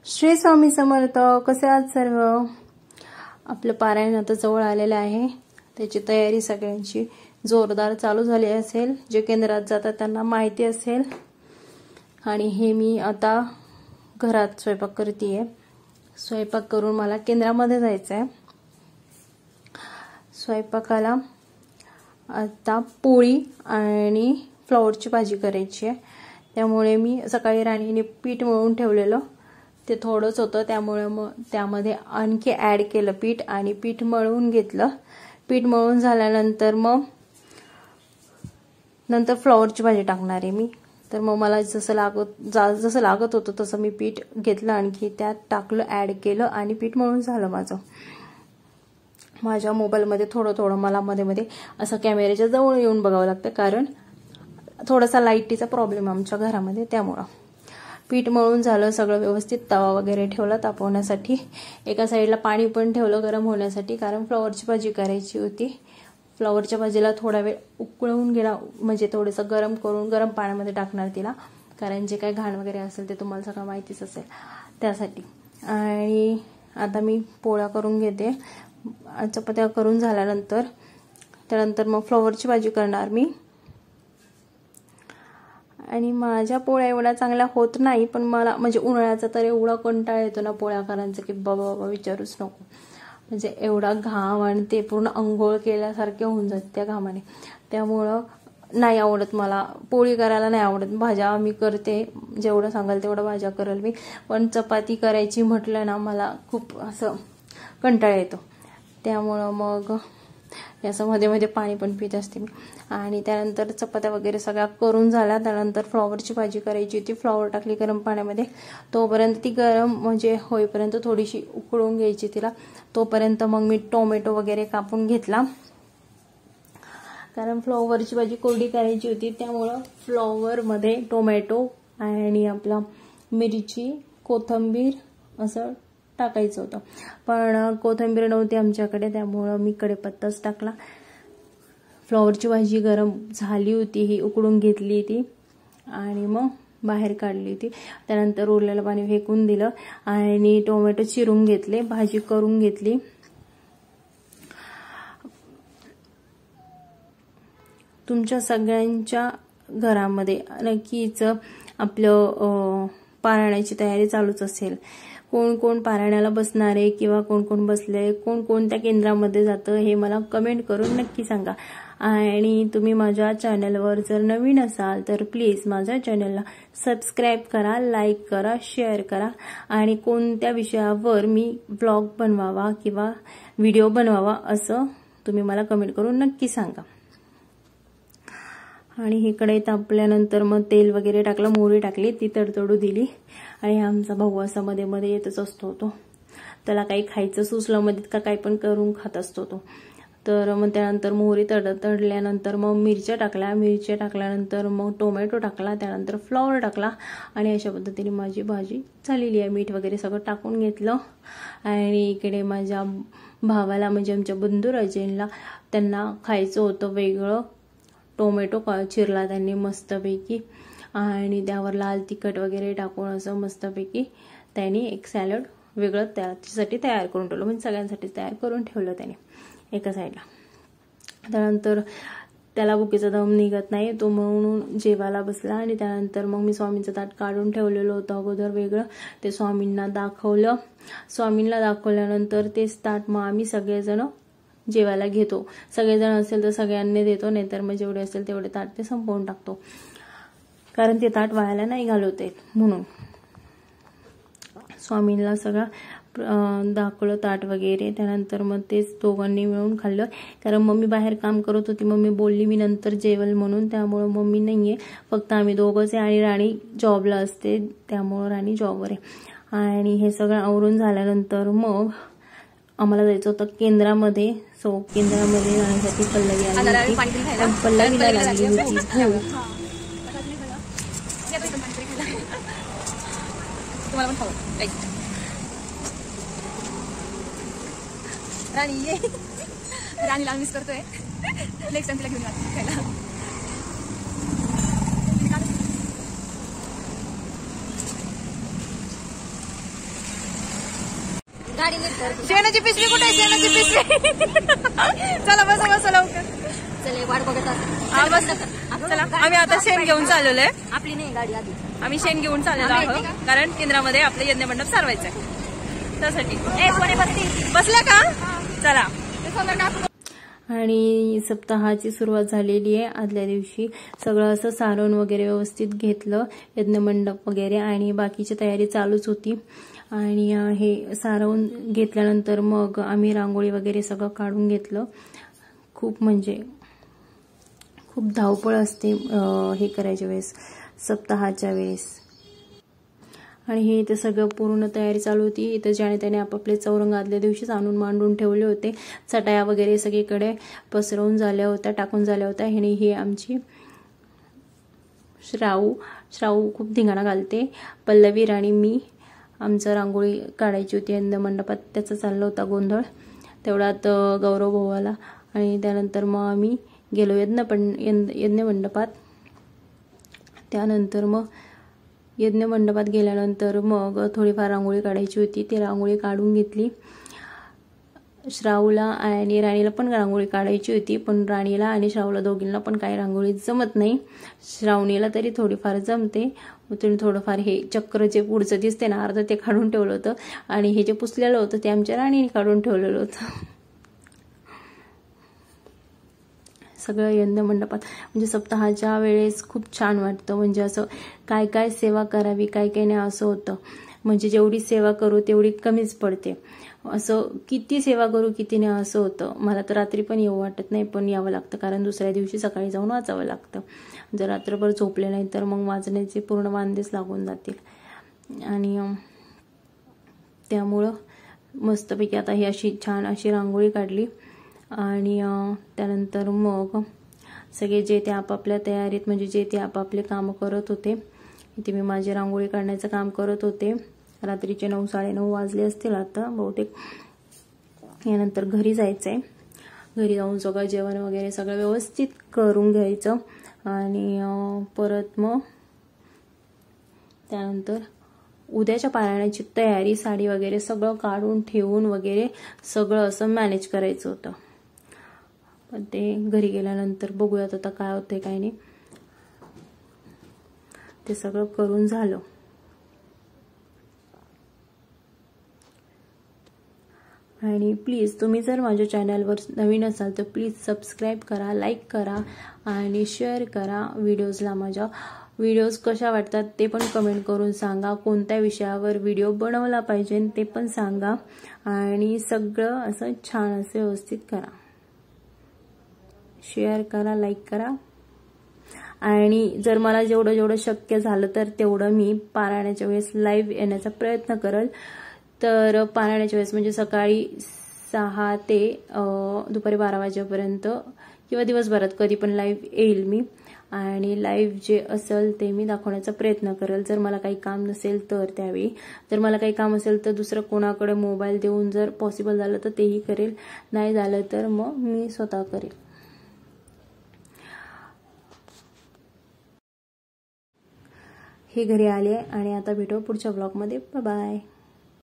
श्री स्वामी समर्थ. कसे आहात सर्व? आपलं पारायण आता जवळ आलेलं आहे. त्याची तयारी सगळ्यांची जोरदार चालू झाली असेल. जे केंद्रात जातात त्यांना माहिती असेल. आणि हे मी आता घरात स्वयंपाक करतेय. स्वयंपाक करून मला केंद्रामध्ये जायचं आहे. स्वयंपाकाला आता पोळी आणि फ्लॉवरची भाजी करायची आहे. त्यामुळे मी सकाळी राणीने पीठ मळून ठेवलेलं ते थोडंच होतं, त्यामुळे मग त्यामध्ये आणखी ॲड केलं पीठ आणि पीठ मळून घेतलं. पीठ मळून झाल्यानंतर मग नंतर फ्लॉवरची भाजी टाकणार आहे मी. तर मग मला जसं लागत होतं तसं मी पीठ घेतलं, आणखी त्यात टाकलं, ॲड केलं आणि पीठ मळून झालं माझं. माझ्या मोबाईलमध्ये थोडं मला मध्ये मध्ये असं कॅमेऱ्याच्या जवळ येऊन बघावं लागतं, कारण थोडासा लाईटीचा प्रॉब्लेम आमच्या घरामध्ये. त्यामुळं पीठ मळून झालं सगळं व्यवस्थित. तवा वगैरे ठेवला तापवण्यासाठी. एका साईडला पाणी पण ठेवलं गरम होण्यासाठी, कारण फ्लॉवरची भाजी करायची होती. फ्लॉवरच्या भाजीला थोडा वेळ उकळवून घेणं, म्हणजे थोडंसं गरम करून गरम पाण्यामध्ये टाकणार तिला, कारण जे काही घाण वगैरे असेल ते तुम्हाला सगळं माहितीच असेल त्यासाठी. आणि आता मी पोळ्या करून घेते. चपात्या करून झाल्यानंतर त्यानंतर मग फ्लॉवरची भाजी करणार मी. आणि माझ्या पोळ्या एवढ्या चांगल्या होत नाही, पण मला म्हणजे उन्हाळ्याचा तर एवढा कंटाळा येतो ना पोळ्या करायचा की बाबा विचारूच नको. म्हणजे एवढा घाम आणि ते पूर्ण अंघोळ केल्यासारखे होऊन जाते त्या घामाने. त्यामुळं नाही आवडत मला पोळी करायला, नाही आवडत. भाज्या मी करते, जेवढं सांगाल तेवढं भाज्या करेल मी, पण चपाती करायची म्हटलं ना मला खूप असं कंटाळा येतो. त्यामुळं मग असं मध्ये मध्ये पाणी पण पित असते मी. आणि त्यानंतर चपात्या वगैरे सगळ्या करून झाल्या. त्यानंतर फ्लॉवरची भाजी करायची होती. फ्लॉवर टाकली गरम पाण्यामध्ये. तोपर्यंत ती गरम म्हणजे होईपर्यंत थोडीशी उकळून घ्यायची तिला. तोपर्यंत मग मी टोमॅटो वगैरे कापून घेतला, कारण फ्लॉवरची भाजी कोरडी करायची होती. त्यामुळं फ्लॉवरमध्ये टोमॅटो आणि आपला मिरची, कोथिंबीर असं टाकायचं होतं. पण कोथिंबीर नव्हती आमच्याकडे, त्यामुळं मी कढीपत्ताच टाकला. फ्लॉवरची भाजी गरम झाली होती, ही उकळून घेतली ती आणि मग बाहेर काढली होती. त्यानंतर उरलेलं पाणी फेकून दिलं आणि टोमॅटो चिरून घेतले, भाजी करून घेतली. तुमच्या सगळ्यांच्या घरामध्ये नक्कीच आपलं पारायणाची तयारी चालूच असेल. कोण कोण पारायणाला बसणार आहे किंवा कोण कोण बसले, कोण कोणत्या केंद्रामध्ये जातं हे मला कमेंट करून नक्की सांगा. आणि तुम्ही माझ्या चॅनलवर जर नवीन असाल तर प्लीज माझ्या चॅनलला सबस्क्राईब करा, लाईक करा, शेअर करा. आणि कोणत्या विषयावर मी ब्लॉग बनवावा किंवा व्हिडिओ बनवावा असं तुम्ही मला कमेंट करून नक्की सांगा. आणि ही कढई तापल्यानंतर मग तेल वगैरे टाकलं, मोहरी टाकली, ती तडतडू दिली. आणि आमचा भाऊ असा मध्ये मध्ये येतच असतो. त्याला काही खायचं सुचलं मध्ये का काही पण करून खात असतो तो. तर मग त्यानंतर मोहरी तडल्यानंतर मग मिरच्या टाकल्यानंतर मग टोमॅटो टाकला, त्यानंतर फ्लॉवर टाकला. आणि अशा पद्धतीने माझी भाजी झालेली आहे. मीठ वगैरे सगळं टाकून घेतलं. आणि इकडे माझ्या भावाला म्हणजे आमच्या बंधुराजेंना त्यांना खायचं होतं वेगळं. टोमॅटो चिरला त्यांनी मस्तपैकी आणि त्यावर लाल तिखट वगैरे टाकून असं मस्तपैकी त्यांनी एक सॅलड वेगळं त्याच्यासाठी तयार करून ठेवलं. म्हणजे सगळ्यांसाठी तयार करून ठेवलं त्याने एका साईडला. त्यानंतर त्याला भुकेचा दम निघत नाही, तो म्हणून जेवायला बसला. आणि त्यानंतर मग मी स्वामींचं ताट काढून ठेवलेलं होतं अगोदर वेगळं, ते स्वामींना दाखवलं. स्वामींना दाखवल्यानंतर तेच ताट मग आम्ही सगळेजण जेवायला घेतो. सगळेजण असेल तर सगळ्यांनी देतो, नाहीतर मग जेवढे असेल तेवढे ताट ते संपवून टाकतो, कारण ते ताट वायाला नाही घालवते म्हणून. स्वामींना सगळं दाखवलं ताट वगैरे. त्यानंतर मग तेच दोघांनी मिळून खाल्लं, कारण मम्मी बाहेर काम करत होती. मम्मी बोलली मी नंतर जेवल म्हणून, त्यामुळं मम्मी नाहीये, फक्त आम्ही दोघंच आहे. आणि राणी जॉबला असते, त्यामुळं राणी जॉबवर आहे. आणि हे सगळं आवरून झाल्यानंतर मग आम्हाला जायचं होतं केंद्रामध्ये. सो केंद्रामध्ये जाण्यासाठी पल्लवी आली होती, पण पल्लवीला लागली होती भूक. राणीला मिस करतोय. नेक्स्ट टाइम तिला घेऊन खायला. शेणाची पिशवी कुठे आहे? शेणाची पिशवी. चला बसा लवकर. चले वाट बघत हा बस. चला आम्ही आता शेण घेऊन चाललेलो आहे. आपली नाही गाडी आधी. आम्ही शेण घेऊन चाललेलो आहोत कारण केंद्रामध्ये आपलं यज्ञ मंडप सारवायचं आहे त्यासाठी. बसल्या का? चला. आणि सप्ताहाची सुरुवात झालेली आहे. आदल्या दिवशी सगळं असं सारवण वगैरे व्यवस्थित घेतलं, यज्ञमंडप वगैरे, आणि बाकीची तयारी चालूच होती. आणि हे सारवून घेतल्यानंतर मग आम्ही रांगोळी वगैरे सगळं काढून घेतलं. खूप धावपळ असते हे करायच्या वेळेस, सप्ताहाच्या वेळेस. आणि हे इथे सगळं पूर्ण तयारी चालू होती. इथं ज्याने त्याने आपापले चौरंग आदल्या दिवशीच आणून मांडून ठेवले होते. चटाया वगैरे सगळीकडे पसरवून झाल्या होत्या, टाकून झाल्या होत्या. ही आमची श्राऊ खूप धिंगाणा घालते. पल्लवी, राणी, मी आमचं रांगोळी काढायची होती यज्ञ मंडपात, त्याचा चालला होता गोंधळ. तेवढ्यात गौरव भाऊ आला आणि त्यानंतर मग आम्ही गेलो यज्ञ मंडपात. त्यानंतर मग यज्ञ मंडपात गेल्यानंतर मग थोडीफार रांगोळी काढायची होती, ती रांगोळी काढून घेतली. श्राऊला आणि राणीला पण रांगोळी काढायची होती, पण राणीला आणि श्राऊला दोघींना पण काही रांगोळी जमत नाही. श्रावणीला तरी थोडीफार जमते. तिने थोडंफार हे चक्र जे पुढचं दिसते ना अर्ध ते काढून ठेवलं होतं, आणि हे जे पुसलेलं होतं ते आमच्या राणीने काढून ठेवलेलं होतं. सगळं यज्ञ मंडपात म्हणजे सप्ताहाच्या वेळेस खूप छान वाटतं. म्हणजे असं काय काय सेवा करावी, काय काय नाही असं होतं. म्हणजे जेवढी सेवा करू तेवढी कमीच पडते. असं किती सेवा करू किती नाही असं होतं. मला तर रात्री पण येऊ वाटत नाही, पण यावं लागतं कारण दुसऱ्या दिवशी सकाळी जाऊन वाचावं लागतं. जर रात्रभर झोपले नाही तर मग वाचण्याचे पूर्ण वांदेच लागून जातील. आणि त्यामुळं मस्तपैकी आता ही अशी छान अशी रांगोळी काढली. आणि त्यानंतर मग सगळे जे ते आपापल्या तयारीत म्हणजे जे ते आपापले कामं करत होते. इथे मी माझी रांगोळी काढण्याचं काम करत होते. रात्रीचे 9-9:30 वाजले असतील आता बहुतेक. यानंतर घरी जायचंय. घरी जाऊन सगळं जेवण वगैरे सगळं व्यवस्थित करून घ्यायचं. आणि परत मग त्यानंतर उद्याच्या पारायणाची तयारी, साडी वगैरे सगळं काढून ठेवून वगैरे सगळं असं मॅनेज करायचं होतं. पण ते घरी गेल्यानंतर बघूयात आता काय होतंय काय नाही. ते सगळं करून झालं. आणि प्लीज तुम्ही जर माझ्या चॅनलवर नवीन असाल तर प्लीज सबस्क्राईब करा, लाईक करा आणि शेअर करा व्हिडिओजला. माझ्या व्हिडिओज कशा वाटतात ते पण कमेंट करून सांगा. कोणत्या विषयावर व्हिडिओ बनवला पाहिजे ते पण सांगा. आणि सगळं असं छान असं व्यवस्थित करा. शेअर करा, लाईक करा. आणि जर मला जेवढं शक्य झालं तर तेवढं मी पारायणाच्या वेळेस लाईव्ह येण्याचा प्रयत्न करेल. तर पारायणाच्या वेळेस म्हणजे सकाळी 6 ते दुपारी 12 वाजेपर्यंत किंवा दिवसभरात कधी पण लाईव्ह येईल मी. आणि लाईव्ह जे असेल ते मी दाखवण्याचा प्रयत्न करेल. जर मला काही काम नसेल तर त्यावेळी, जर मला काही काम असेल तर दुसरं कोणाकडे मोबाईल देऊन जर पॉसिबल झालं तर तेही करेल. नाही झालं तर मग मी स्वतः करेल. हे घरी आले आणि आता भेटू पुढच्या ब्लॉगमध्ये. Bye bye.